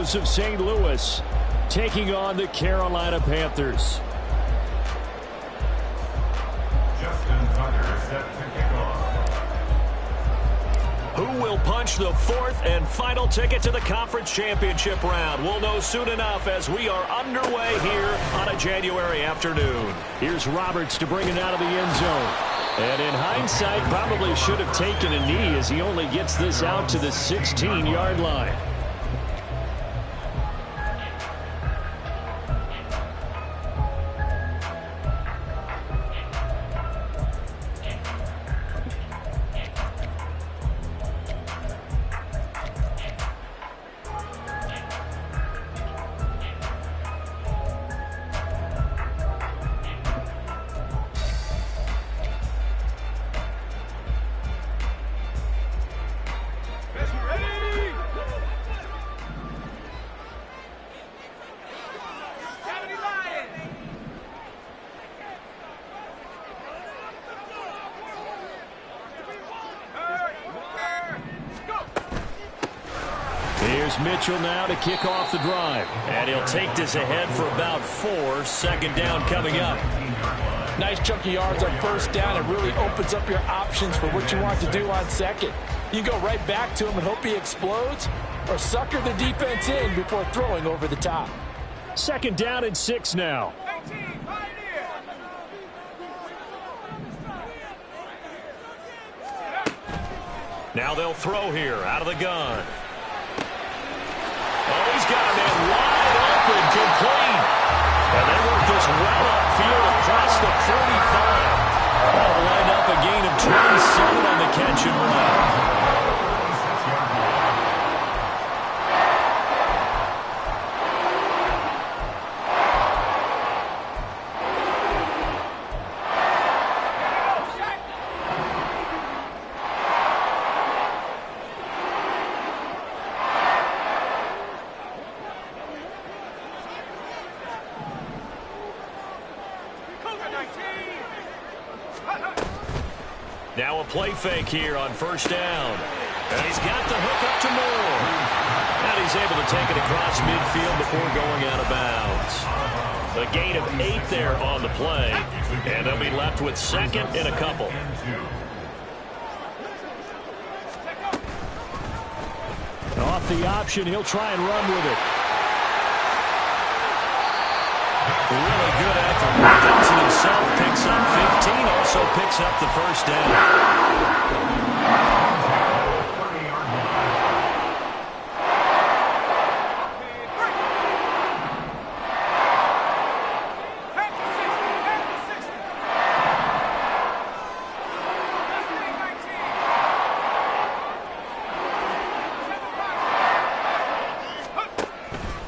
Heroes of St. Louis taking on the Carolina Panthers. Justin Tucker set to kick off. Who will punch the fourth and final ticket to the conference championship round? We'll know soon enough as we are underway here on a January afternoon. Here's Roberts to bring it out of the end zone. And in hindsight, probably should have taken a knee as he only gets this out to the 16-yard line. Here's Mitchell now to kick off the drive. And he'll take this ahead for about 4. Second down coming up. Nice chunky yards on first down. It really opens up your options for what you want to do on second. You go right back to him and hope he explodes, or sucker the defense in before throwing over the top. Second down and 6 now. Now they'll throw here out of the gun. Oh, he's got a man wide open, complete. And they work this well upfield across the 45. That'll line up a gain of 27 on the catch and run. Now a play fake here on first down. And he's got the hook up to Moore. And he's able to take it across midfield before going out of bounds. A gain of 8 there on the play. And they'll be left with second and a couple. Off the option, he'll try and run with it. Really good effort. Johnson himself picks up 15, also picks up the first down.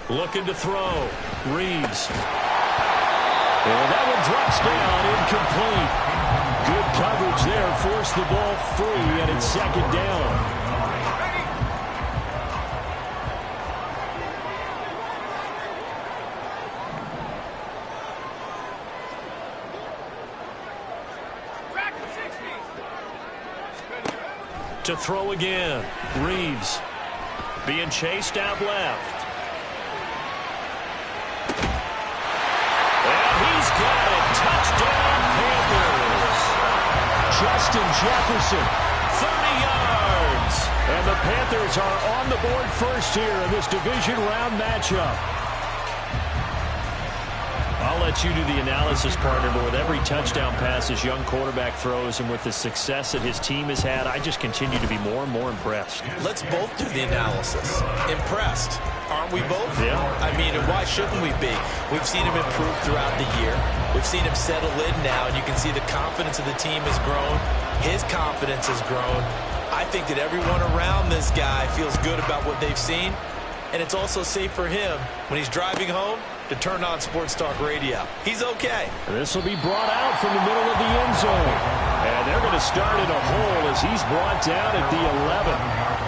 Looking to throw. Reeves. And that one drops down, incomplete. Good coverage there, forced the ball free, and it's second down. To throw again. Reeves. Being chased out left. He's got it. Touchdown, Panthers. Justin Jefferson. 30 yards. And the Panthers are on the board first here in this division round matchup. I'll let you do the analysis, partner, but with every touchdown pass his young quarterback throws and with the success that his team has had, I just continue to be more and more impressed. Let's both do the analysis. Impressed. Aren't we both? Yeah. I mean, and why shouldn't we be? We've seen him improve throughout the year. We've seen him settle in now, and you can see the confidence of the team has grown. His confidence has grown. I think that everyone around this guy feels good about what they've seen, and it's also safe for him when he's driving home to turn on Sports Talk Radio. He's okay. This will be brought out from the middle of the end zone. And they're going to start in a hole as he's brought down at the 11.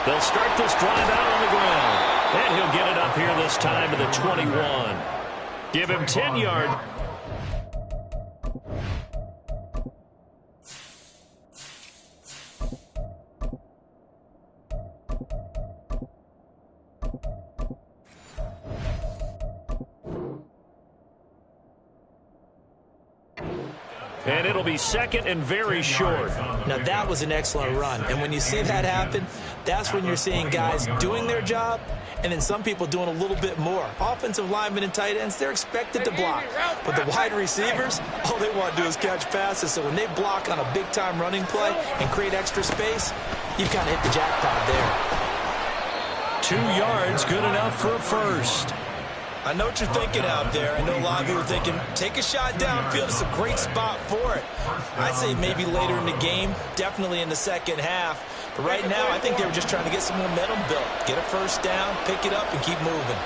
They'll start this drive out on the ground. And he'll get it up here this time to the 21. Give him 10 yards. And it'll be second and very short. Now, that was an excellent run. And when you see that happen, that's when you're seeing guys doing their job and then some people doing a little bit more. Offensive linemen and tight ends, they're expected to block. But the wide receivers, all they want to do is catch passes. So when they block on a big-time running play and create extra space, you've kind of hit the jackpot there. 2 yards, good enough for a first. I know what you're thinking out there. I know a lot of you are thinking, take a shot downfield. It's a great spot for it. I'd say maybe later in the game, definitely in the second half. But right now, I think they were just trying to get some momentum built. Get a first down, pick it up, and keep moving.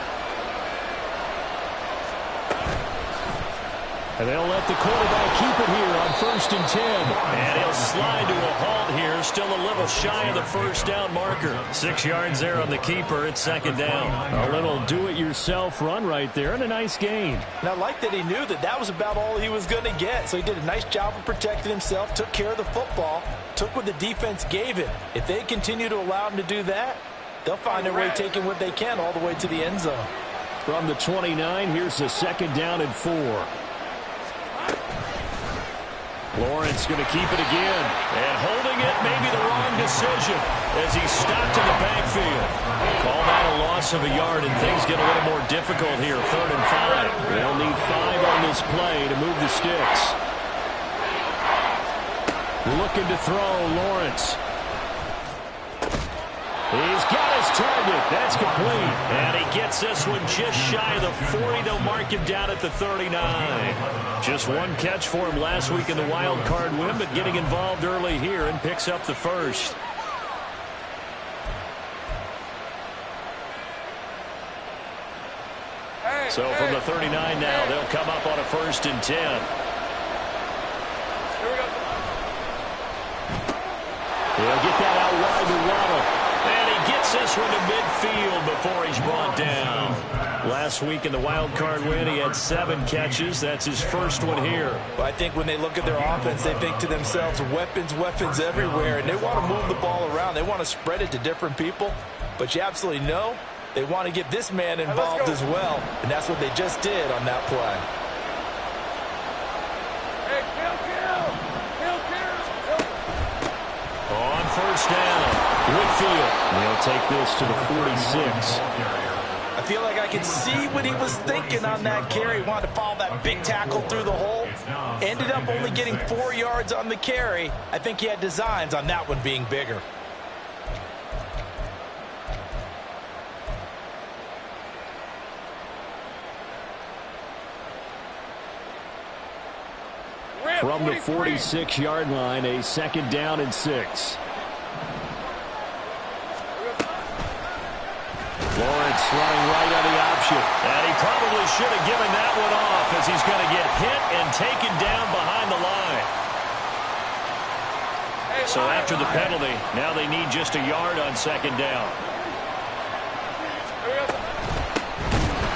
And they'll let the quarterback keep it here on 1st and 10. And he'll slide to a halt here. Still a little shy of the first down marker. 6 yards there on the keeper. It's second down. A little do-it-yourself run right there and a nice gain. And I like that he knew that that was about all he was going to get. So he did a nice job of protecting himself, took care of the football, took what the defense gave him. If they continue to allow him to do that, they'll find their way taking what they can all the way to the end zone. From the 29, here's the second down and 4. Lawrence going to keep it again. And holding it may be the wrong decision as he's stopped in the backfield. Call that a loss of a yard, and things get a little more difficult here. 3rd and 5. They'll need 5 on this play to move the sticks. Looking to throw, Lawrence. He's got his target. That's complete. And he gets this one just shy of the 40. They'll mark him down at the 39. Just one catch for him last week in the wild card win, but getting involved early here and picks up the first. So from the 39 now, they'll come up on a 1st and 10. He'll get that out wide to Waddle. And he gets this one to midfield before he's brought down. Last week in the wild card win, he had 7 catches. That's his first one here. But I think when they look at their offense, they think to themselves, weapons, weapons everywhere. And they want to move the ball around. They want to spread it to different people. But you absolutely know they want to get this man involved as well. And that's what they just did on that play. On 1st down. Whitfield. He'll take this to the 46. I feel like I can see what he was thinking on that carry. He wanted to follow that big tackle through the hole. Ended up only getting 4 yards on the carry. I think he had designs on that one being bigger. From the 46-yard line, a 2nd down and 6. Lawrence running right on the option. And he probably should have given that one off as he's going to get hit and taken down behind the line. So after the penalty, now they need just a yard on 2nd down.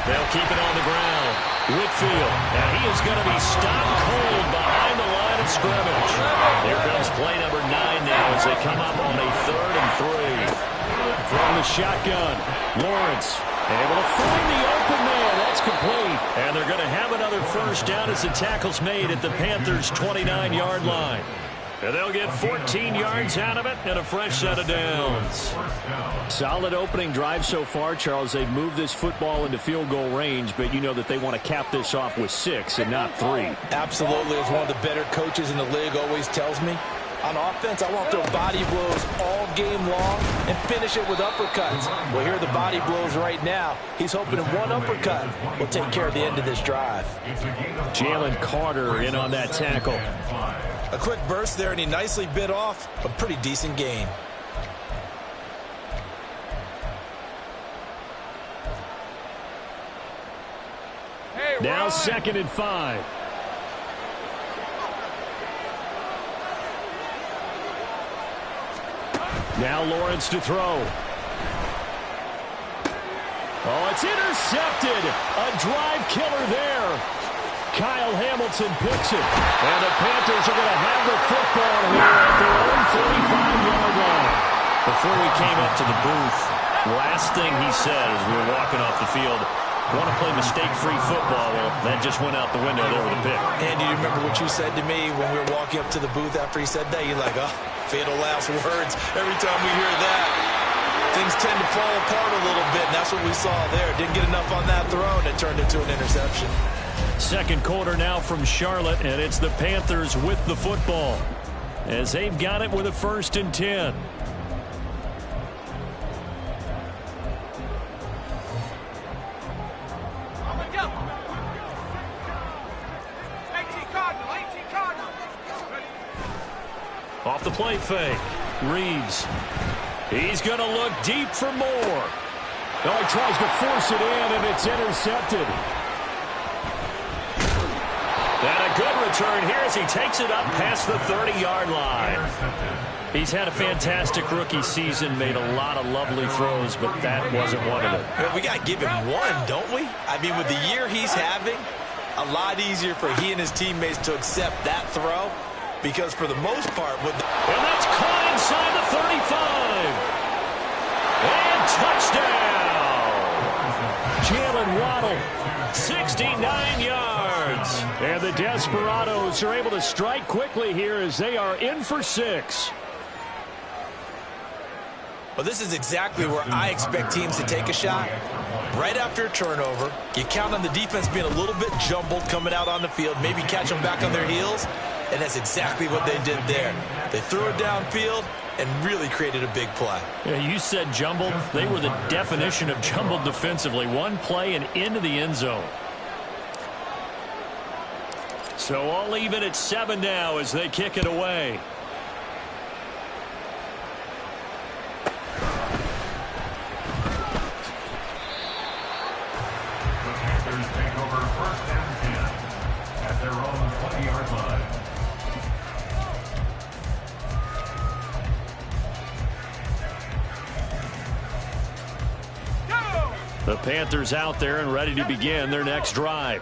They'll keep it on the ground. Whitfield, and he is going to be stopped cold behind the line of scrimmage. Here comes play number 9 now as they come up on a 3rd and 3. From the shotgun, Lawrence able to find the open man. That's complete. And they're going to have another first down as the tackle's made at the Panthers' 29-yard line. And they'll get 14 yards out of it and a fresh set of downs. Solid opening drive so far, Charles. They've moved this football into field goal range, but you know that they want to cap this off with 6 and not 3. Absolutely. As one of the better coaches in the league always tells me, on offense, I want to throw body blows all game long and finish it with uppercuts. Well, here are the body blows right now. He's hoping in one uppercut will take care of the end of this drive. Jalen Carter in on that tackle. A quick burst there, and he nicely bit off a pretty decent gain. Now 2nd and 5. Now Lawrence to throw. Oh, it's intercepted. A drive killer there. Kyle Hamilton picks it. And the Panthers are going to have the football here at their own 45-yard line. Before we came up to the booth, last thing he said as we were walking off the field, want to play mistake-free football. Well, that just went out the window there with a pick. Andy, do you remember what you said to me when we were walking up to the booth after he said that? You're like, oh, fatal last words. Every time we hear that, things tend to fall apart a little bit, and that's what we saw there. Didn't get enough on that throw, and it turned into an interception. Second quarter now from Charlotte, and it's the Panthers with the football as they've got it with a 1st and 10. Off the play fake. Reeves. He's going to look deep for more. Oh, he tries to force it in, and it's intercepted. And a good return here as he takes it up past the 30-yard line. He's had a fantastic rookie season, made a lot of lovely throws, but that wasn't one of them. Well, we got to give him one, don't we? I mean, with the year he's having, a lot easier for he and his teammates to accept that throw. Because for the most part, with the and that's caught inside the 35. And touchdown. Jalen Waddle, 69 yards. And the Desperados are able to strike quickly here as they are in for 6. Well, this is exactly where I expect teams to take a shot. Right after a turnover, you count on the defense being a little bit jumbled coming out on the field, maybe catch them back on their heels, and that's exactly what they did there. They threw it downfield and really created a big play. Yeah, you said jumbled. They were the definition of jumbled defensively. One play and into the end zone. So all even at 7 now as they kick it away. Take over 1st and 10 at their own 20-yard line. The Panthers out there and ready to begin their next drive.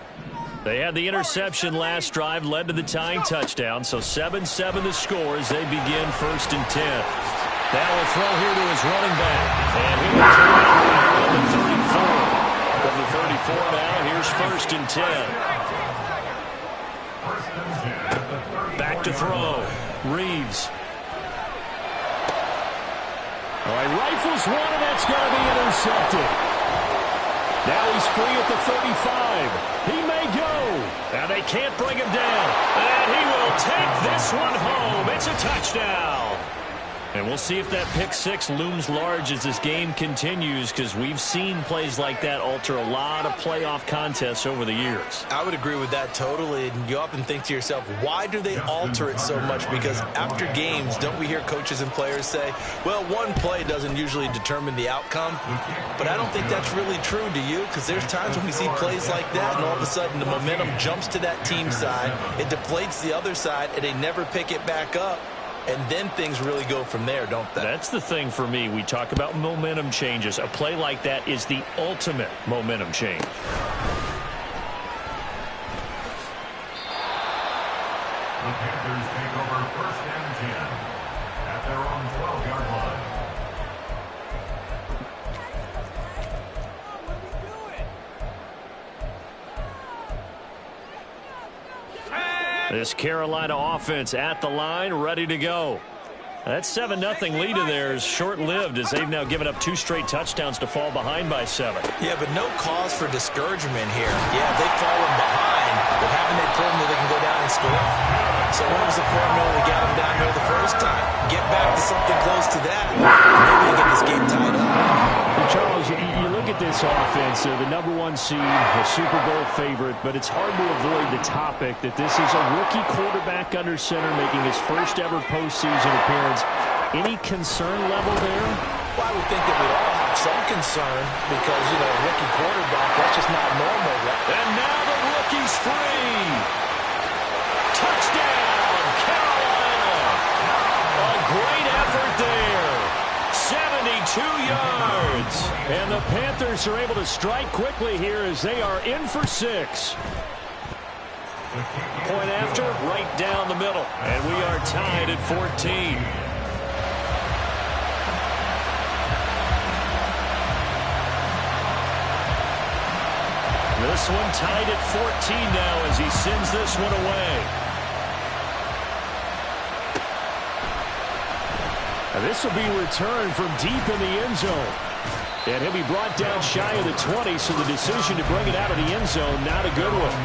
They had the interception last drive, led to the tying touchdown, so 7-7 the score as they begin 1st and 10. Now a throw here to his running back. And he will throw it around the 34. From the 34 now, here's 1st and 10. Back to throw. Reeves. All right, rifles one, and that's going to be intercepted. Now he's free at the 35. He may go. And they can't bring him down. And he will take this one home. It's a touchdown. And we'll see if that pick 6 looms large as this game continues, because we've seen plays like that alter a lot of playoff contests over the years. I would agree with that totally. And you often think to yourself, why do they alter it so much? Because after games, don't we hear coaches and players say, well, one play doesn't usually determine the outcome. But I don't think that's really true, do you? Because there's times when we see plays like that, and all of a sudden the momentum jumps to that team side. It deflates the other side, and they never pick it back up. And then things really go from there, don't they? That's the thing for me. We talk about momentum changes. A play like that is the ultimate momentum change. The Panthers take over 1st and 10 at their own 12-yard line. This Carolina offense at the line, ready to go. That 7-0 lead of theirs short-lived as they've now given up 2 straight touchdowns to fall behind by 7. Yeah, but no cause for discouragement here. Yeah, they've fallen behind, but haven't they proven that they can go down and score? So what was the formula that got them down here the first time? Get back to something close to that, and maybe they get this game tied up. Charles, you look at this offense, they're the #1 seed, a Super Bowl favorite, but it's hard to avoid the topic that this is a rookie quarterback under center making his first ever postseason appearance. Any concern level there? Well, I would think that we'd all have some concern because, you know, a rookie quarterback, that's just not normal. And now the rookie's free. Touchdown, Carolina. A great effort there. 72 yards. And the Panthers are able to strike quickly here as they are in for 6. Point after, right down the middle. And we are tied at 14. This one tied at 14 now as he sends this one away. And this will be returned from deep in the end zone. And he'll be brought down shy of the 20, so the decision to bring it out of the end zone, not a good one.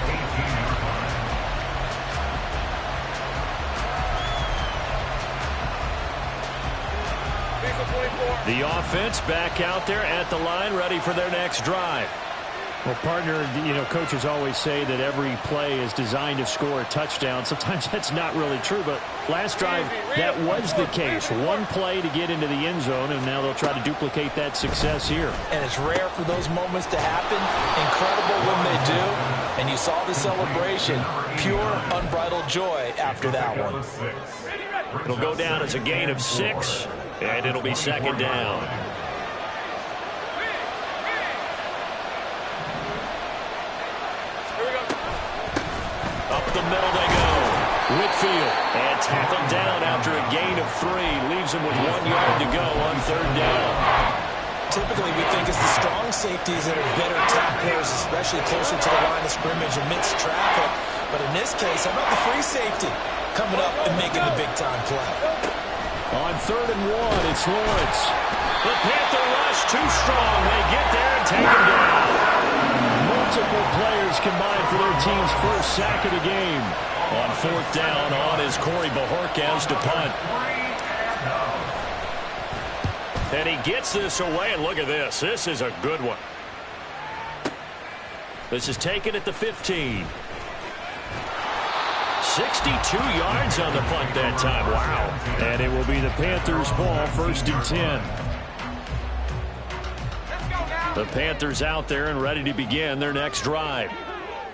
The offense back out there at the line, ready for their next drive. Well, partner, coaches always say that every play is designed to score a touchdown. Sometimes that's not really true, but last drive, that was the case. One play to get into the end zone, and now they'll try to duplicate that success here. And it's rare for those moments to happen. Incredible when they do. And you saw the celebration. Pure, unbridled joy after that one. It'll go down as a gain of 6, and it'll be second down. The middle they go. Whitfield, and tackled down after a gain of 3. Leaves him with 1 yard to go on third down. Typically, we think it's the strong safeties that are better tacklers, especially closer to the line of scrimmage amidst traffic. But in this case, how about the free safety coming up and making the big-time play? On 3rd and 1, it's Lawrence. The Panther rush too strong. They get there and take him down. Multiple players combined for their team's first sack of the game. On 4th down, on is Corey Bojorquez to punt. And he gets this away, and look at this. This is a good one. This is taken at the 15. 62 yards on the punt that time. Wow. And it will be the Panthers' ball, 1st and 10. The Panthers out there and ready to begin their next drive.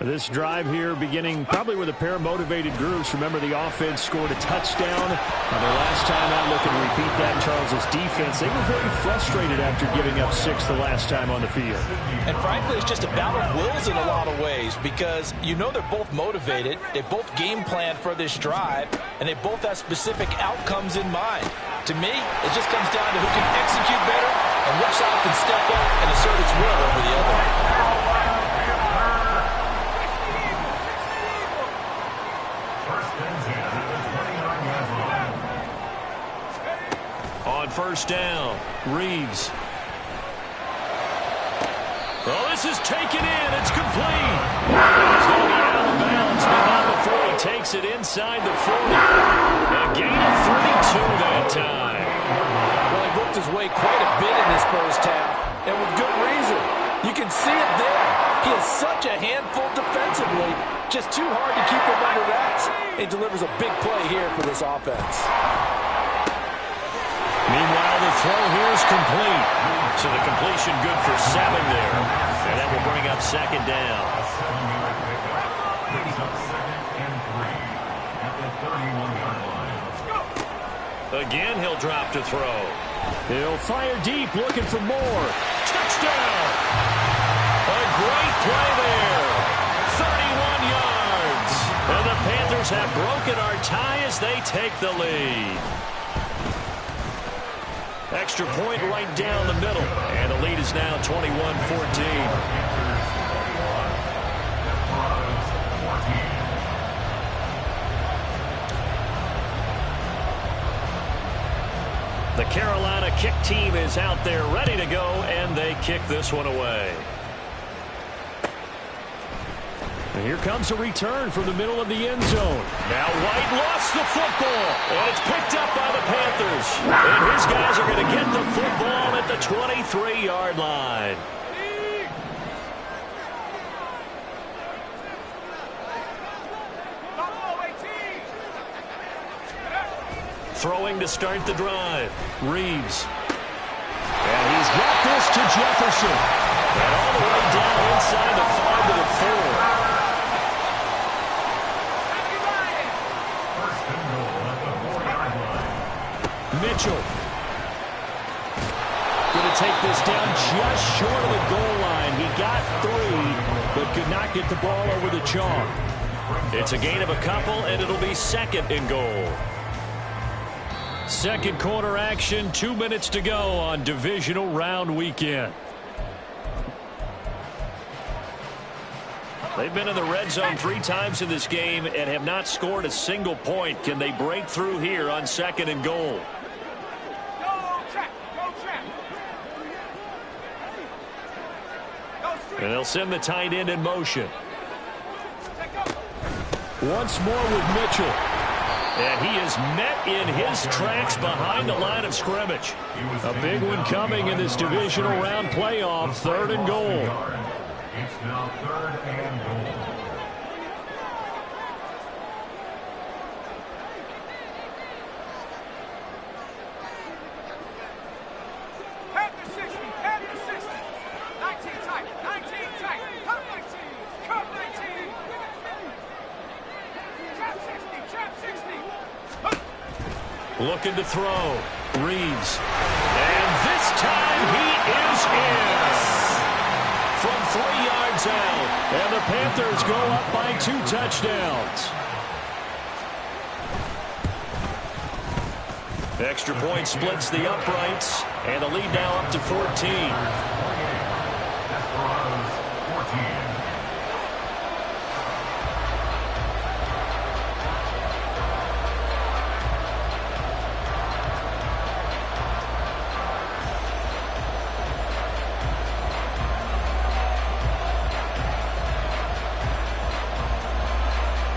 This drive here beginning probably with a pair of motivated groups. Remember, the offense scored a touchdown. And the last time out, looking to repeat that in Charles' defense. They were very frustrated after giving up 6 the last time on the field. And frankly, it's just a battle of wills in a lot of ways because they're both motivated. They both game plan for this drive, and they both have specific outcomes in mind. To me, it just comes down to who can execute better and which side can step up and assert its will over the other. On 1st down, Reeves. Oh, this is taken in. It's complete. He's going to be out of bounds, but not before he takes it inside the 40. A gain of 32 that time. Well, he worked his way quite a bit in this first half, and with good reason. You can see it there. He is such a handful defensively. Just too hard to keep him under wraps. He delivers a big play here for this offense. Meanwhile, the throw here is complete. So the completion good for 7 there. And that will bring up second down. Again, he'll drop to throw. He'll fire deep, looking for more. Touchdown! A great play there. 31 yards. And the Panthers have broken our tie as they take the lead. Extra point right down the middle. And the lead is now 21-14. The Carolina kick team is out there ready to go, and they kick this one away. And here comes a return from the middle of the end zone. Now White lost the football, and it's picked up by the Panthers. And his guys are going to get the football at the 23-yard line. Throwing to start the drive. Reeves. And he's got this to Jefferson. And all the way down inside the 5 to the 4. Mitchell. to take this down just short of the goal line. He got 3, but could not get the ball over the chalk. It's a gain of a couple, and it'll be 2nd and goal. Second quarter action, 2 minutes to go on divisional round weekend. They've been in the red zone 3 times in this game and have not scored a single point. Can they break through here on 2nd and goal? And they'll send the tight end in motion. Once more with Mitchell. And he is met in his tracks behind the line of scrimmage. A big one coming in this divisional round playoff. 3rd and goal. It's now 3rd and goal. Looking to throw. Reeves. And this time he is in. From 3 yards out. And the Panthers go up by 2 touchdowns. Extra point splits the uprights. And the lead now up to 14.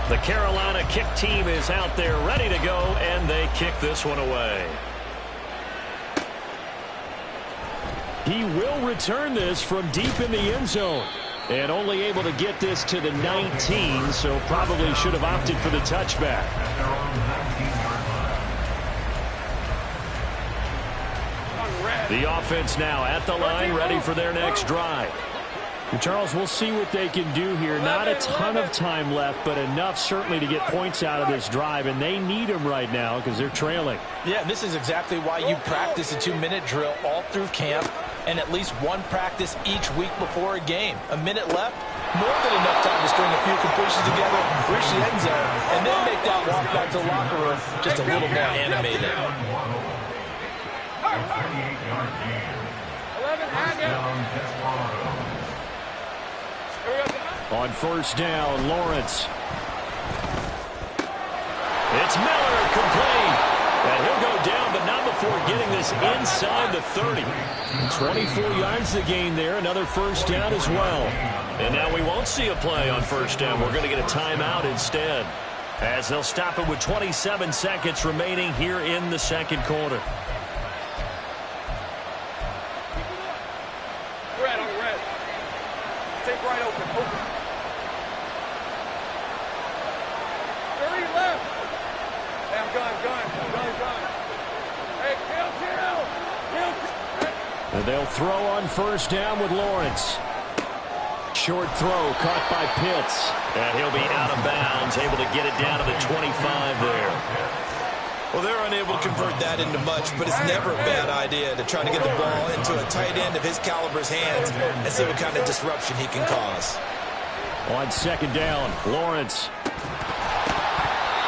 The Carolina kick team is out there ready to go, and they kick this one away. He will return this from deep in the end zone. And only able to get this to the 19, so probably should have opted for the touchback. The offense now at the line, ready for their next drive. Charles, we'll see what they can do here. Not a ton of time left, but enough certainly to get points out of this drive, and they need them right now because they're trailing. Yeah, this is exactly why you practice a 2-minute drill all through camp and at least one practice each week before a game. A minute left, more than enough time to string a few completions together, reach the end zone, and then make that walk back to the locker room just a little more animated. 38-yard gain. 11 down, On first down, Lawrence. It's Miller, complete. And he'll go down, but not before getting this inside the 30. 24 yards to gain there. Another first down as well. And now we won't see a play on first down. We're going to get a timeout instead, as they'll stop it with 27 seconds remaining here in the second quarter. Red on red. Take right open. 30 left. Hey, I'm gone. Hey, kill. And they'll throw on first down with Lawrence. Short throw caught by Pitts. And he'll be out of bounds, able to get it down to the 25 there. Well, they're unable to convert that into much, but it's never a bad idea to try to get the ball into a tight end of his caliber's hands and see what kind of disruption he can cause. On second down, Lawrence.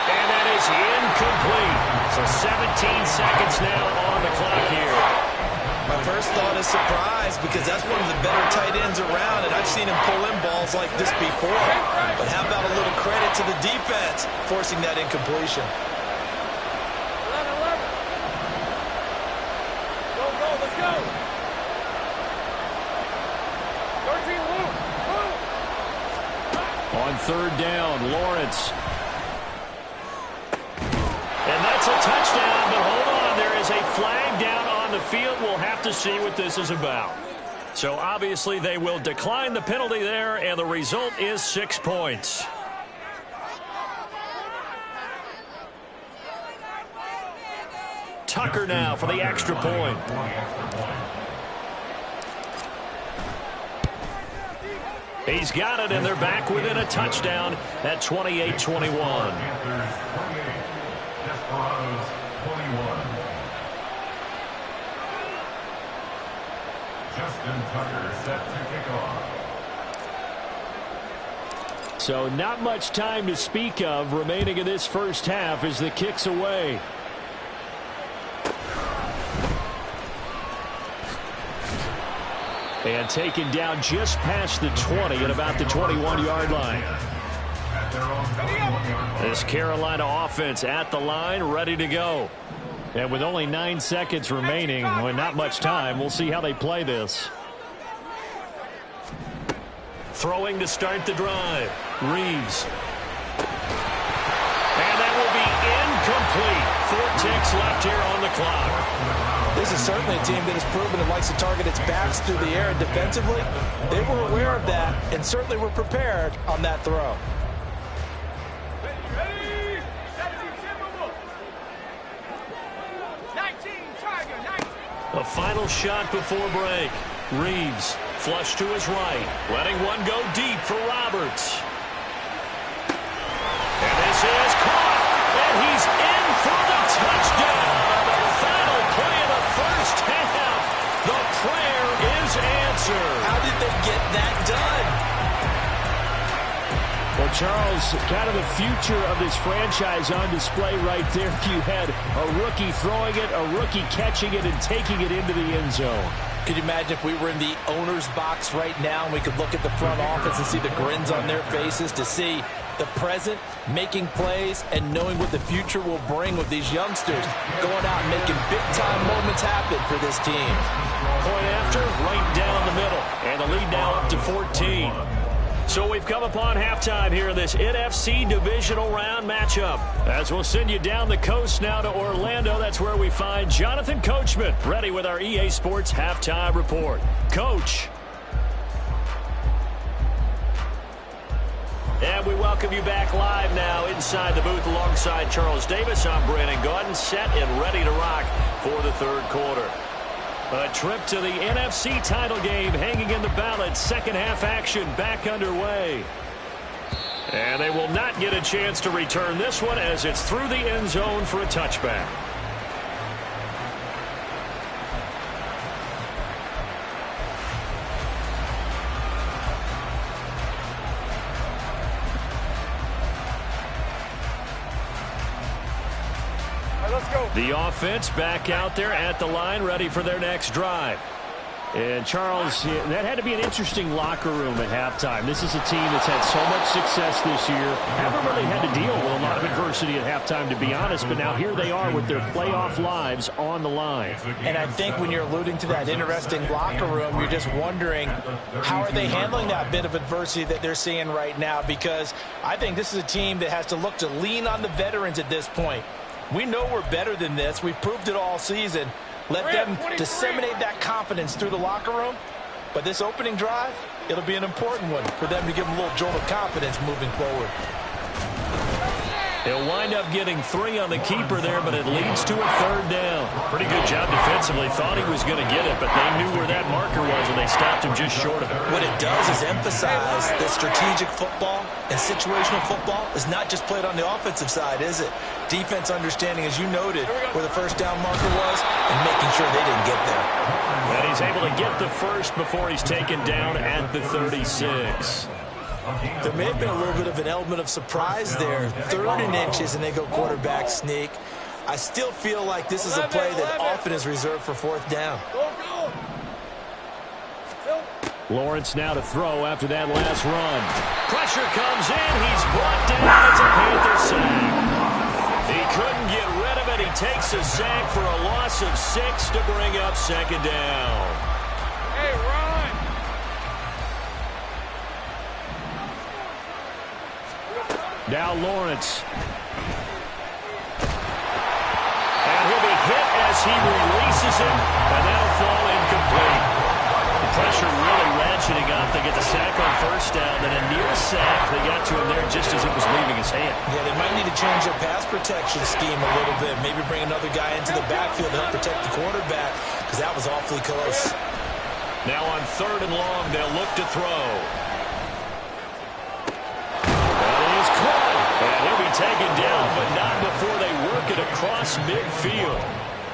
And that is incomplete. So 17 seconds now on the clock here. My first thought is surprise, because that's one of the better tight ends around, and I've seen him pull in balls like this before. But how about a little credit to the defense forcing that incompletion? On third down, Lawrence. And that's a touchdown, but hold on. There is a flag down on the field. We'll have to see what this is about. So obviously they will decline the penalty there, and the result is 6 points. Tucker now for the extra point. He's got it, and they're back within a touchdown at 28-21. Justin Tucker set to kick off. So not much time to speak of remaining in this first half as the kick's away. And taken down just past the 20 at about the 21-yard line. This Carolina offense at the line, ready to go. And with only 9 seconds remaining, well, not much time, we'll see how they play this. Throwing to start the drive. Reeves. And that will be incomplete. 4 ticks left here on the clock. This is certainly a team that has proven it likes to target its backs through the air, and defensively, they were aware of that and certainly were prepared on that throw. A final shot before break. Reeves flush to his right, letting one go deep for Roberts. And this is caught, and he's in for the touchdown. The final play of the first half. The prayer is answered. How did they get that done? Well, Charles, kind of the future of this franchise on display right there. You had a rookie throwing it, a rookie catching it, and taking it into the end zone. Could you imagine if we were in the owner's box right now and we could look at the front office and see the grins on their faces, to see the present making plays and knowing what the future will bring with these youngsters going out and making big-time moments happen for this team. Point after, right down the middle. And the lead now up to 14. So we've come upon halftime here in this NFC divisional round matchup. As we'll send you down the coast now to Orlando, that's where we find Jonathan Coachman, ready with our EA Sports halftime report. Coach. And we welcome you back live now inside the booth alongside Charles Davis. I'm Brandon Gaudin, set and ready to rock for the third quarter. A trip to the NFC title game hanging in the balance. Second half action back underway. And they will not get a chance to return this one as it's through the end zone for a touchback. The offense back out there at the line, ready for their next drive. And, Charles, that had to be an interesting locker room at halftime. This is a team that's had so much success this year. Haven't really had to deal with a lot of adversity at halftime, to be honest. But now here they are with their playoff lives on the line. And I think when you're alluding to that interesting locker room, you're just wondering how are they handling that bit of adversity that they're seeing right now? Because I think this is a team that has to look to lean on the veterans at this point. We know we're better than this. We've proved it all season. Let them disseminate that confidence through the locker room. But this opening drive, it'll be an important one for them to give them a little jolt of confidence moving forward. He'll wind up getting 3 on the keeper there, but it leads to a third down. Pretty good job defensively. Thought he was going to get it, but they knew where that marker was, and they stopped him just short of it. What it does is emphasize that strategic football and situational football is not just played on the offensive side, is it? Defense understanding, as you noted, where the first down marker was and making sure they didn't get there. And he's able to get the first before he's taken down at the 36. There may have been a little bit of an element of surprise there. 3rd and inches, and they go quarterback sneak. I still feel like this is a play that often is reserved for 4th down. Lawrence now to throw after that last run. Pressure comes in. He's brought down. It's a Panther sack. He couldn't get rid of it. He takes a sack for a loss of 6 to bring up 2nd down. Hey, run! Now Lawrence. And he'll be hit as he releases it, and that'll fall incomplete. The pressure really ratcheting up. They get the sack on 1st down, then a near sack. They got to him there just as it was leaving his hand. Yeah, they might need to change their pass protection scheme a little bit. Maybe bring another guy into the backfield to help protect the quarterback, because that was awfully close. Now on 3rd and long, they'll look to throw. And he'll be taken down, but not before they work it across midfield.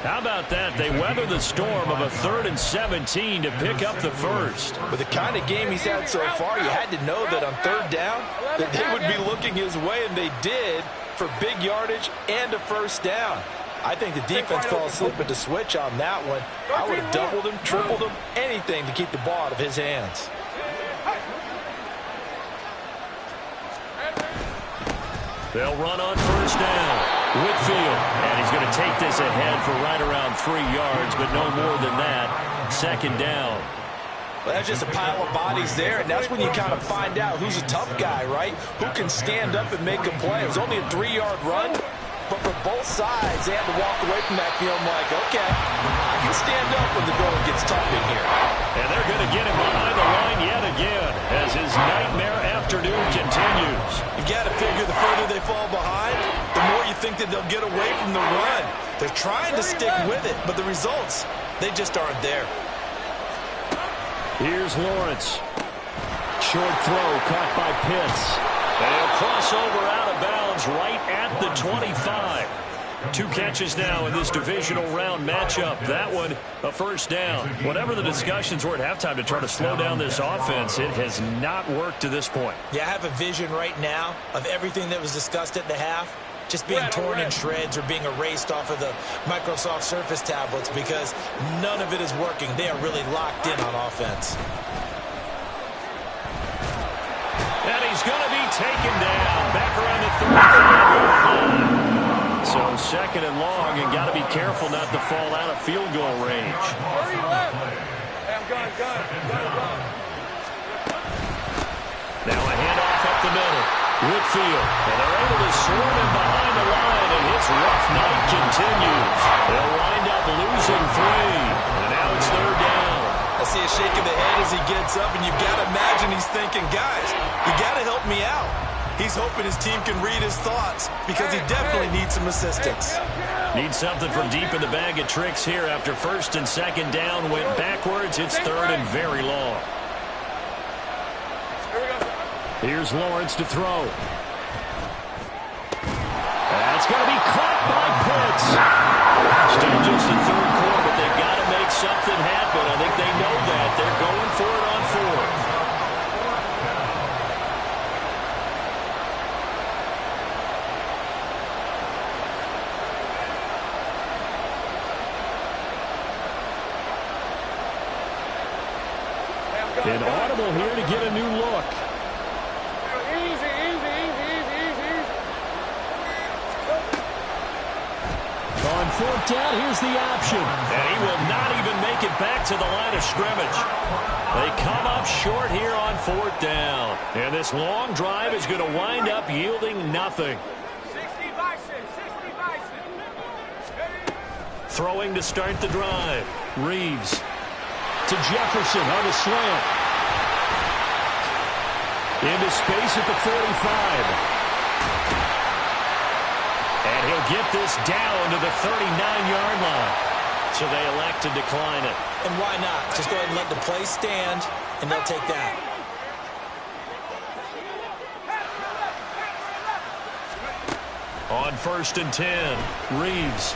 How about that? They weather the storm of a 3rd and 17 to pick up the first. With the kind of game he's had so far, you had to know that on 3rd down that they would be looking his way, and they did, for big yardage and a first down. I think the defense fell asleep at the switch on that one. I would have doubled him, tripled him, anything to keep the ball out of his hands. They'll run on first down. Whitfield, and he's going to take this ahead for right around 3 yards, but no more than that. 2nd down. Well, that's just a pile of bodies there, and that's when you kind of find out who's a tough guy, right? Who can stand up and make a play. It was only a 3-yard run, but for both sides, they had to walk away from that feeling like, okay, I can stand up when the going gets tough in here. And they're going to get him behind the line yet again as his nightmare afternoon continues. You got to figure the further they fall behind, the more you think that they'll get away from the run. They're trying to stick with it, but the results, they just aren't there. Here's Lawrence. Short throw caught by Pitts. And he'll cross over out of bounds right at the 25. 2 catches now in this divisional round matchup. That one, a first down. Whatever the discussions were at halftime to try to slow down this offense, it has not worked to this point. Yeah, I have a vision right now of everything that was discussed at the half just being torn in shreds or being erased off of the Microsoft Surface tablets because none of it is working. They are really locked in on offense. And he's going to be taken down back around the 35-yard line. So 2nd and long, and got to be careful not to fall out of field goal range. Now a handoff up the middle. Whitfield, and they're able to swarm him behind the line, and his rough night continues. They'll wind up losing 3, and now it's 3rd down. I see a shake of the head as he gets up, and you've got to imagine he's thinking, guys, you got to help me out. He's hoping his team can read his thoughts because he definitely needs some assistance. Needs something from deep in the bag of tricks here after 1st and 2nd down went backwards. It's 3rd and very long. Here's Lawrence to throw. That's going to be caught by Pitts. Still just the 3rd quarter, but they've got to make something happen. I think they know that. They're going for it on 4th. An audible here to get a new look. Easy. On 4th down, here's the option. And he will not even make it back to the line of scrimmage. They come up short here on 4th down. And this long drive is going to wind up yielding nothing. 60 bison. Throwing to start the drive. Reeves to Jefferson on the slant. Into space at the 45. And he'll get this down to the 39-yard line. So they elect to decline it. And why not? Just go ahead and let the play stand, and they'll take that. On 1st and 10, Reeves.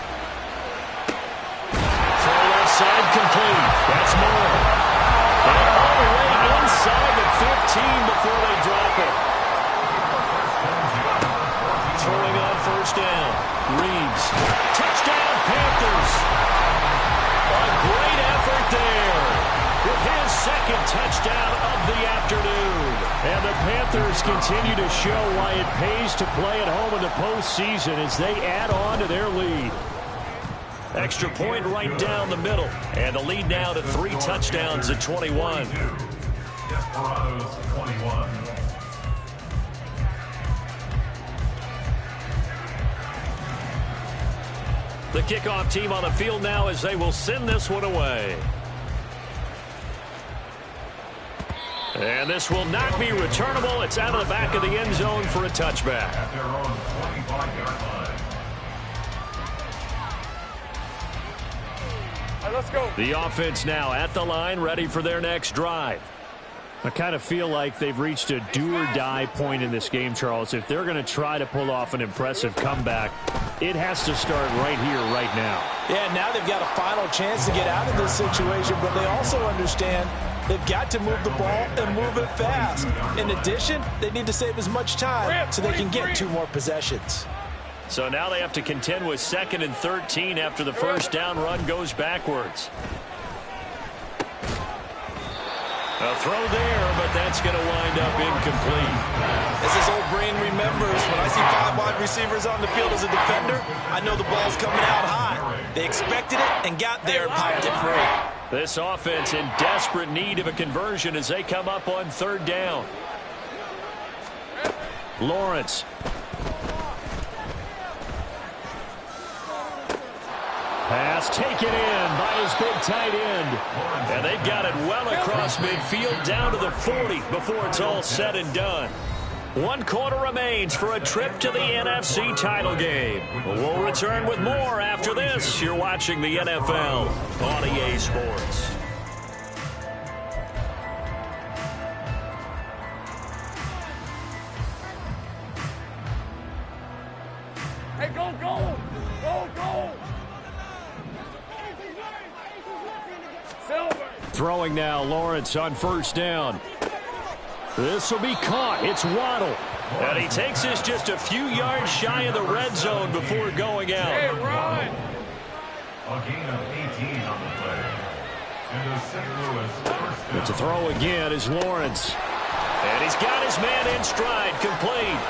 Throw left side complete. That's more. And all the way inside the 15 before they drop it. Throwing on 1st down. Reeves. Touchdown, Panthers. A great effort there. With his 2nd touchdown of the afternoon. And the Panthers continue to show why it pays to play at home in the postseason as they add on to their lead. Extra point right down the middle. And the lead now to 3 touchdowns at 21. Desperados 21. The kickoff team on the field now as they will send this one away. And this will not be returnable. It's out of the back of the end zone for a touchback. At their own 25-yard line. Let's go. The offense now at the line, ready for their next drive. I kind of feel like they've reached a do-or-die point in this game, Charles. If they're going to try to pull off an impressive comeback, it has to start right here, right now. Yeah, now they've got a final chance to get out of this situation, but they also understand they've got to move the ball and move it fast. In addition, they need to save as much time so they can get 2 more possessions. So now they have to contend with 2nd and 13 after the first down run goes backwards. A throw there, but that's going to wind up incomplete. As this old brain remembers, when I see 5 wide receivers on the field as a defender, I know the ball's coming out high. They expected it and got there and popped it free. This offense in desperate need of a conversion as they come up on 3rd down. Lawrence. Pass taken in by his big tight end. And they've got it well across midfield down to the 40 before it's all said and done. 1 quarter remains for a trip to the NFC title game. We'll return with more after this. You're watching the NFL on EA Sports. Hey, go, go! Go, go! Silver! Throwing now, Lawrence on 1st down. This will be caught. It's Waddle. And he takes this just a few yards shy of the red zone before going out. Hey, run! A gain of 18 on the play. And the St. Louis first down. But to throw again is Lawrence. And he's got his man in stride, complete.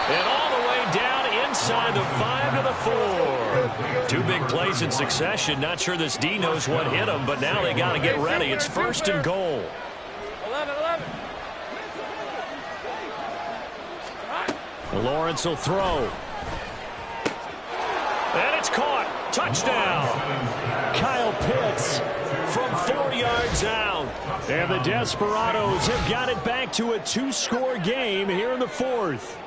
And all the way down inside the 5 to the 4. 2 big plays in succession. Not sure this D knows what hit him, but now they got to get ready. It's 1st and goal. 11. Lawrence will throw. And it's caught. Touchdown. Kyle Pitts From 4 yards out. and the Desperados have got it back to a 2-score game here in the 4th.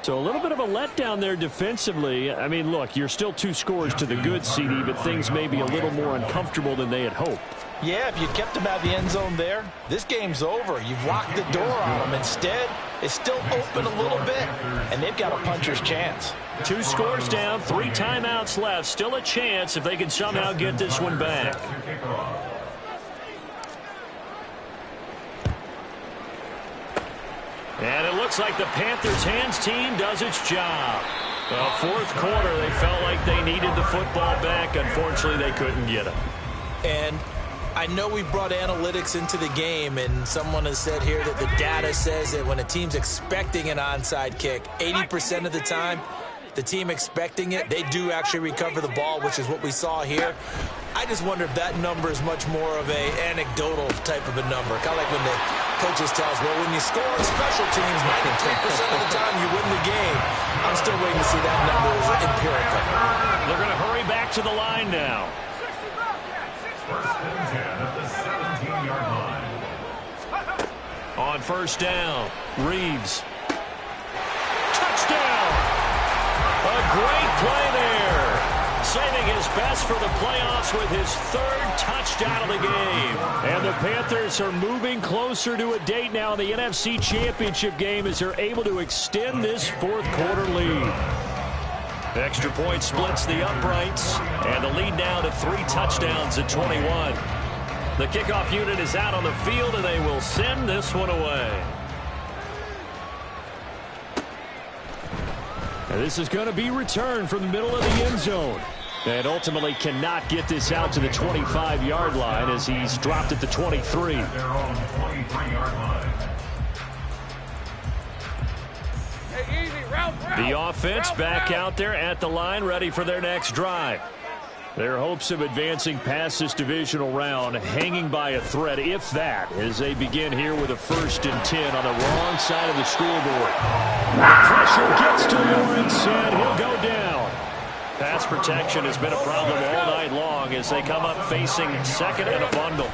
So a little bit of a letdown there defensively. I mean, look, you're still 2 scores to the good, CD, but things may be a little more uncomfortable than they had hoped. Yeah, if you kept them out of the end zone there, this game's over. You've locked the door on them. Instead, it's still open a little bit, and they've got a puncher's chance. 2 scores down, 3 timeouts left. Still a chance if they can somehow get this one back. And it looks like the Panthers' hands team does its job. Well, 4th quarter, they felt like they needed the football back. Unfortunately, they couldn't get it. And I know we brought analytics into the game, and someone has said here that the data says that when a team's expecting an onside kick, 80% of the time, the team expecting it, they do actually recover the ball, which is what we saw here. I just wonder if that number is much more of a anecdotal type of a number. Kind of like when the coaches tell us, well, when you score on special teams, 93% of the time you win the game. I'm still waiting to see that number as empirical. They're going to hurry back to the line now. 1st and 10 at the 17-yard line. On 1st down, Reeves. Touchdown! A great play there. Saving his best for the playoffs with his 3rd touchdown of the game. And the Panthers are moving closer to a date now in the NFC Championship game as they're able to extend this 4th quarter lead. Extra point splits the uprights, and the lead now to 3 touchdowns at 21. The kickoff unit is out on the field, and they will send this one away. And this is going to be returned from the middle of the end zone. And ultimately cannot get this out to the 25-yard line as he's dropped at the 23. Their own 23-yard line. Hey, easy, route. The offense back out there at the line, ready for their next drive. Their hopes of advancing past this divisional round hanging by a thread, if that, as they begin here with a 1st and 10 on the wrong side of the scoreboard. Pressure gets to Lawrence, and he'll go down. Pass protection has been a problem all night long as they come up facing 2nd and a bundle.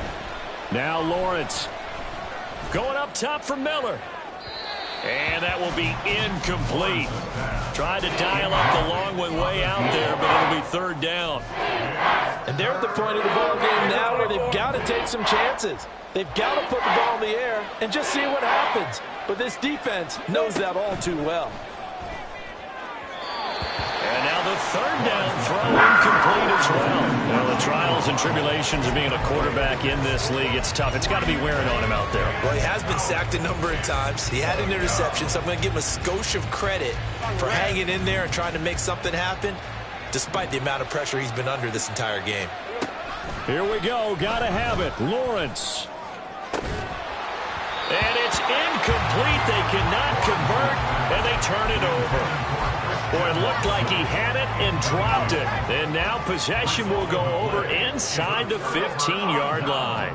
Now Lawrence. Going up top for Miller. And that will be incomplete. Tried to dial up the long way out there, but it'll be third down. And they're at the point of the ball game now where they've got to take some chances. They've got to put the ball in the air and just see what happens. But this defense knows that all too well. And now the third down throw incomplete as well. Well, the trials and tribulations of being a quarterback in this league, it's tough. It's got to be wearing on him out there. Well, he has been sacked a number of times. He had an interception, so I'm going to give him a skosh of credit for hanging in there and trying to make something happen, despite the amount of pressure he's been under this entire game. Here we go. Got to have it. Lawrence. And it's incomplete. They cannot convert, and they turn it over. Boy, it looked like he had it and dropped it. And now possession will go over inside the 15-yard line.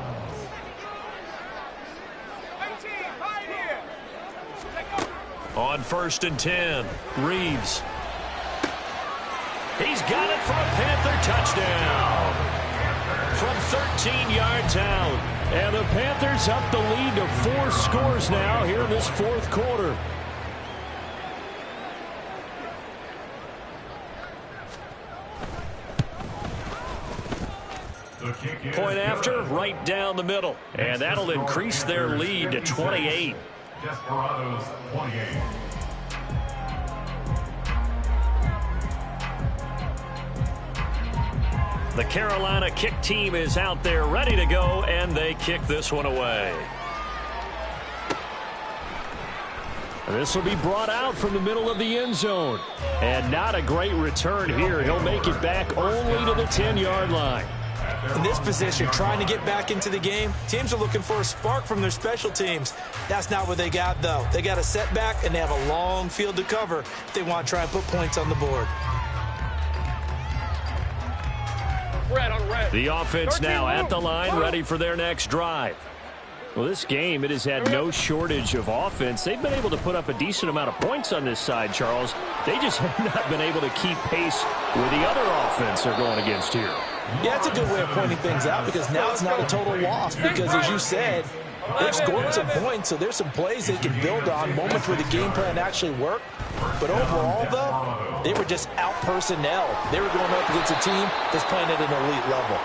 On 1st and 10, Reeves. He's got it for a Panther touchdown. From 13 yards out. And the Panthers up the lead to 4 scores now here in this fourth quarter. Point after, right down the middle. And that'll increase their lead to 28. Desperados 28. The Carolina kick team is out there ready to go, and they kick this one away. This will be brought out from the middle of the end zone. And not a great return here. He'll make it back only to the 10-yard line. In this position, trying to get back into the game, teams are looking for a spark from their special teams. That's not what they got, though. They got a setback, and they have a long field to cover if they want to try and put points on the board. The offense now at the line, ready for their next drive. Well, this game, it has had no shortage of offense. They've been able to put up a decent amount of points on this side, Charles. They just have not been able to keep pace with the other offense they're going against here. Yeah, it's a good way of pointing things out because now it's not a total loss because, as you said, they've scored some points, so there's some plays they can build on, moments where the game plan actually worked. But overall, though, they were just out-personnel. They were going up against a team that's playing at an elite level.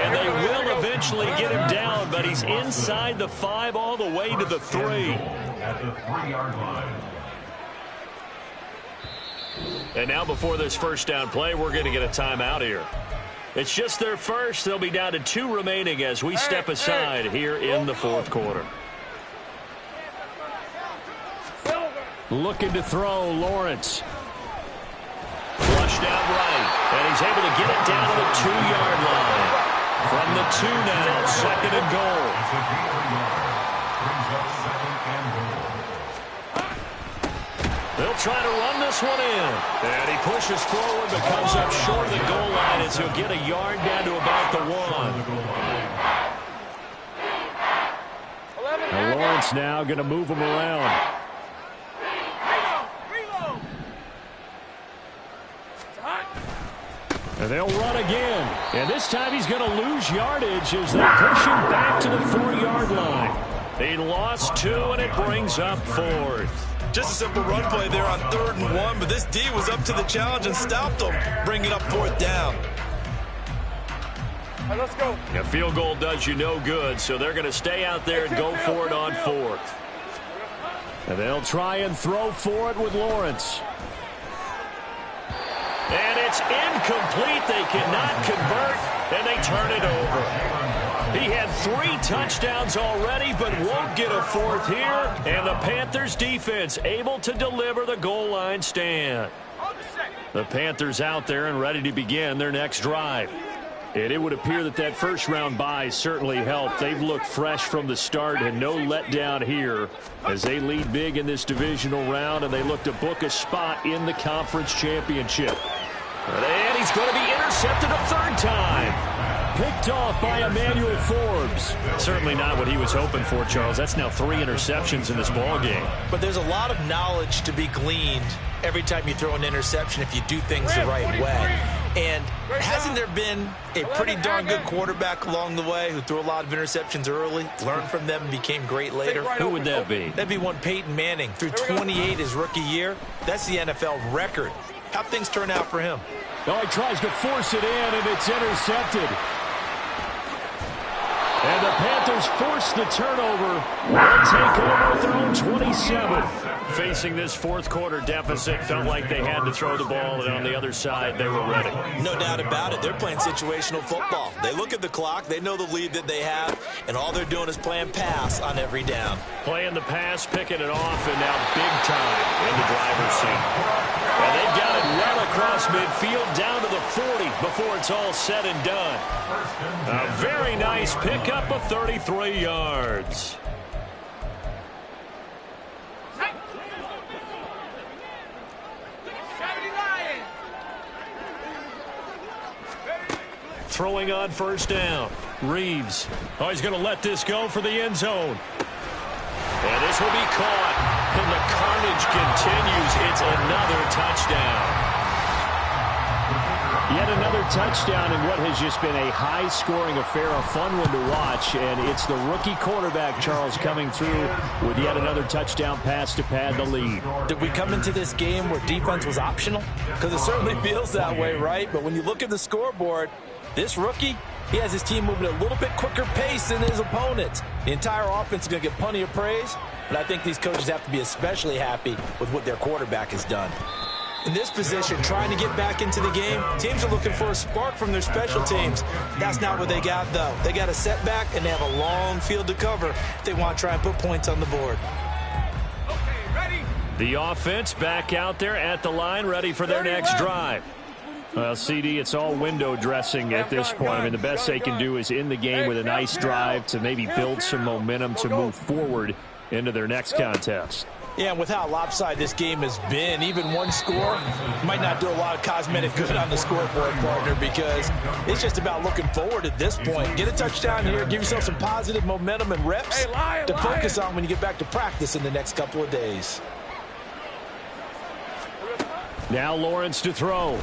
And they will eventually get him down, but he's inside the 5 all the way to the 3. At the 3-yard line. And now before this first down play, we're going to get a timeout here. It's just their first. They'll be down to 2 remaining as we step aside here in the fourth quarter. Looking to throw, Lawrence. Flushed out right, and he's able to get it down to the 2-yard line. From the 2 now, 2nd and goal. Brings up 2nd and goal. They'll try to run this one in. And he pushes forward, but comes up short of the goal line as he'll get a yard down to about the 1. Now Lawrence now going to move him around. And they'll run again. And this time he's going to lose yardage as they push him back to the 4-yard line. He lost 2, and it brings up 4th. Just a simple run play there on 3rd and 1, but this D was up to the challenge and stopped them, bringing up 4th down. All right, let's go. A field goal does you no good, so they're going to stay out there and go for it on 4th. And they'll try and throw for it with Lawrence. And it's incomplete. They cannot convert, and they turn it over. He had 3 touchdowns already, but won't get a 4th here. And the Panthers defense able to deliver the goal line stand. The Panthers out there and ready to begin their next drive. And it would appear that that first-round bye certainly helped. They've looked fresh from the start and no letdown here as they lead big in this divisional round, and they look to book a spot in the conference championship. And he's going to be intercepted a 3rd time. Picked off by Emmanuel Forbes. Certainly not what he was hoping for, Charles. That's now 3 interceptions in this ball game. But there's a lot of knowledge to be gleaned every time you throw an interception if you do things the right way. And hasn't there been a pretty darn good quarterback along the way who threw a lot of interceptions early, learned from them, and became great later? Who would that be? That'd be one Peyton Manning. Threw 28 his rookie year. That's the NFL record. How'd things turn out for him? Oh, he tries to force it in, and it's intercepted. And the Panthers force the turnover and take over at their own 27. Facing this fourth quarter deficit, felt like they had to throw the ball, and on the other side, they were ready. No doubt about it. They're playing situational football. They look at the clock, they know the lead that they have, and all they're doing is playing pass on every down. Playing the pass, picking it off, and now big time in the driver's seat. And they've got it well across midfield down to the 40 before it's all said and done. A very nice pickup of 33 yards. Throwing on first down. Reeves. Oh, he's going to let this go for the end zone. And this will be caught. And the carnage continues. It's another touchdown. Yet another touchdown in what has just been a high-scoring affair, a fun one to watch. And it's the rookie quarterback, Charles, coming through with yet another touchdown pass to pad the lead. Did we come into this game where defense was optional? Because it certainly feels that way, right? But when you look at the scoreboard, this rookie, he has his team moving at a little bit quicker pace than his opponents. The entire offense is going to get plenty of praise, but I think these coaches have to be especially happy with what their quarterback has done. In this position, trying to get back into the game, teams are looking for a spark from their special teams. That's not what they got, though. They got a setback, and they have a long field to cover if they want to try and put points on the board. The offense back out there at the line, ready for their next drive. Well, CD, it's all window dressing at this point. I mean, the best they can do is in the game with a nice drive to maybe build some momentum to move forward into their next contest. Yeah, and with how lopsided this game has been, even one score might not do a lot of cosmetic good on the scoreboard, partner, because it's just about looking forward at this point. Get a touchdown here, give yourself some positive momentum and reps to focus on when you get back to practice in the next couple of days. Now Lawrence to throw.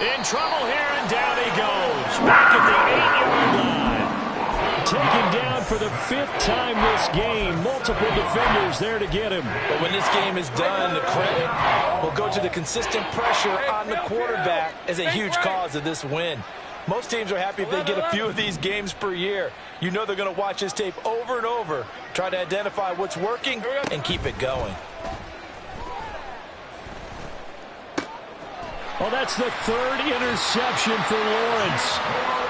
In trouble here, and down he goes. Back at the 8-yard line. Taken down for the 5th time this game. Multiple defenders there to get him. But when this game is done, the credit will go to the consistent pressure on the quarterback as a huge cause of this win. Most teams are happy if they get a few of these games per year. You know they're going to watch this tape over and over, try to identify what's working, and keep it going. Well, that's the 3rd interception for Lawrence.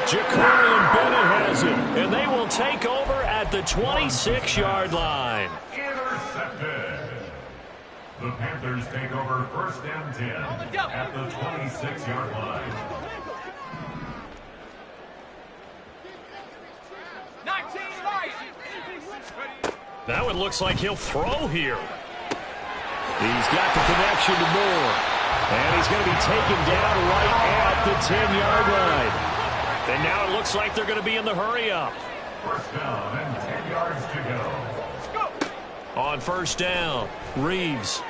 Jacorian Bennett has it, and they will take over at the 26-yard line. Intercepted. The Panthers take over 1st and 10 at the 26-yard line. 19 right. That one looks like he'll throw here. He's got the connection to Moore. And he's going to be taken down right at the 10-yard line. And now it looks like they're going to be in the hurry-up. 1st down and 10 yards to go. On 1st down, Reeves.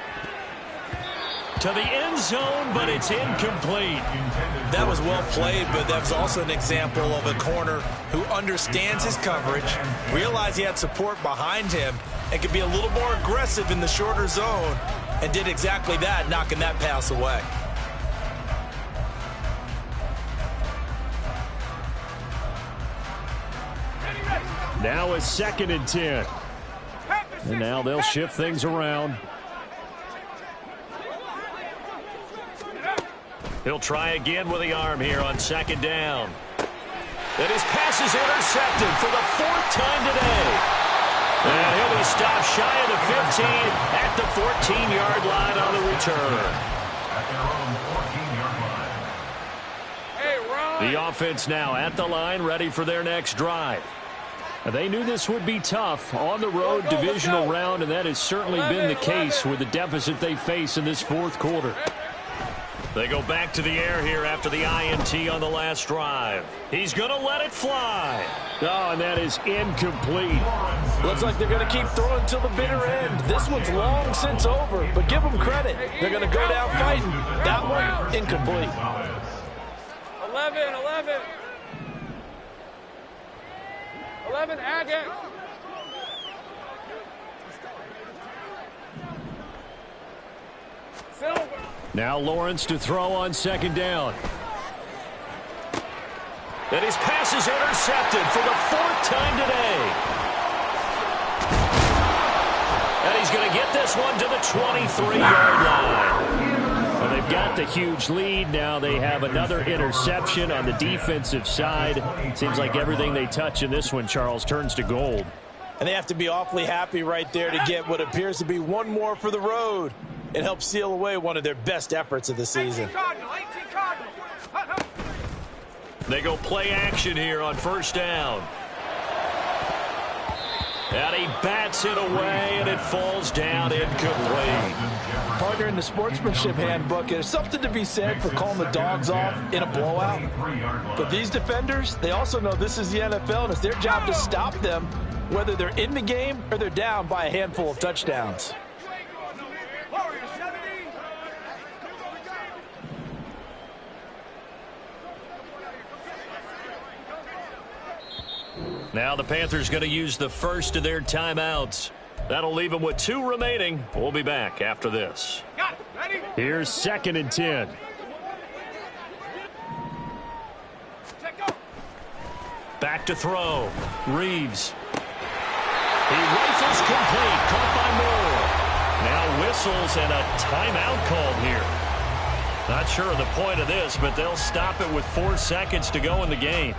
To the end zone, but it's incomplete. That was well played, but that was also an example of a corner who understands his coverage, realized he had support behind him, and could be a little more aggressive in the shorter zone, and did exactly that, knocking that pass away. Now a 2nd and 10. And now they'll shift things around. He'll try again with the arm here on 2nd down. And his pass is intercepted for the 4th time today. And he'll be stopped shy of the 15 at the 14-yard line on the return. At their own 14-yard line. The offense now at the line, ready for their next drive. They knew this would be tough on the road divisional round, and that has certainly been the case with the deficit they face in this 4th quarter. They go back to the air here after the INT on the last drive. He's going to let it fly. Oh, and that is incomplete. Looks like they're going to keep throwing till the bitter end. This one's long since over, but give them credit. They're going to go down fighting. That one, incomplete. 11, Agate. Silver. Now Lawrence to throw on second down. And his pass is intercepted for the 4th time today. And he's going to get this one to the 23-yard line. Well, they've got the huge lead. Now they have another interception on the defensive side. Seems like everything they touch in this one, Charles, turns to gold. And they have to be awfully happy right there to get what appears to be one more for the road. It helps seal away one of their best efforts of the season. 18 Cardinal. They go play action here on first down. And he bats it away, and it falls down incomplete. Partner, in the sportsmanship handbook, there's something to be said for calling the dogs off in a blowout. But these defenders, they also know this is the NFL, and it's their job to stop them, whether they're in the game or they're down by a handful of touchdowns. Now the Panthers going to use the first of their timeouts. That'll leave them with 2 remaining. We'll be back after this. Here's 2nd and 10. Back to throw. Reeves. He rifles complete. Caught by Moore. Now whistles and a timeout called here. Not sure of the point of this, but they'll stop it with 4 seconds to go in the game.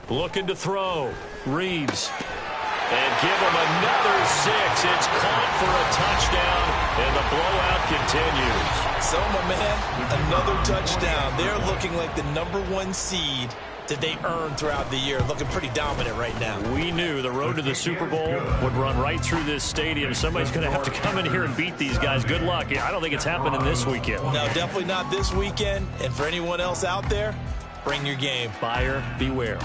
Looking to throw. Reeves. And give him another 6. It's caught for a touchdown, and the blowout continues. So, my man, another touchdown. They're looking like the #1 seed that they earned throughout the year. Looking pretty dominant right now. We knew the road to the Super Bowl would run right through this stadium. Somebody's going to have to come in here and beat these guys. Good luck. I don't think it's happening this weekend. No, definitely not this weekend. And for anyone else out there, bring your game. Buyer beware.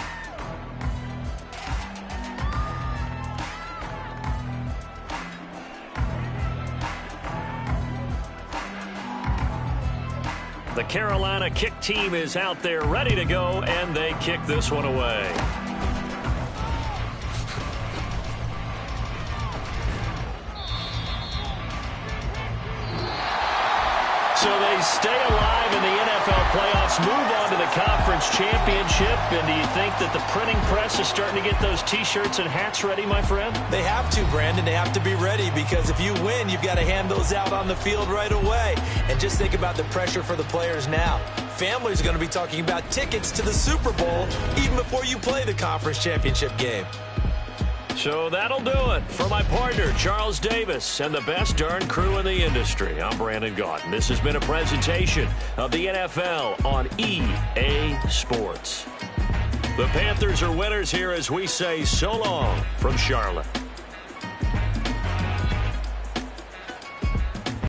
The Carolina kick team is out there ready to go, and they kick this one away. So they stay alive in the NFL playoffs, move on to the conference championship. And do you think that the printing press is starting to get those T-shirts and hats ready, my friend? They have to, Brandon. They have to be ready, because if you win, you've got to hand those out on the field right away. And just think about the pressure for the players now. Families are going to be talking about tickets to the Super Bowl even before you play the conference championship game. So that'll do it. For my partner, Charles Davis, and the best darn crew in the industry, I'm Brandon Gaudin. And this has been a presentation of the NFL on EA Sports. The Panthers are winners here as we say so long from Charlotte.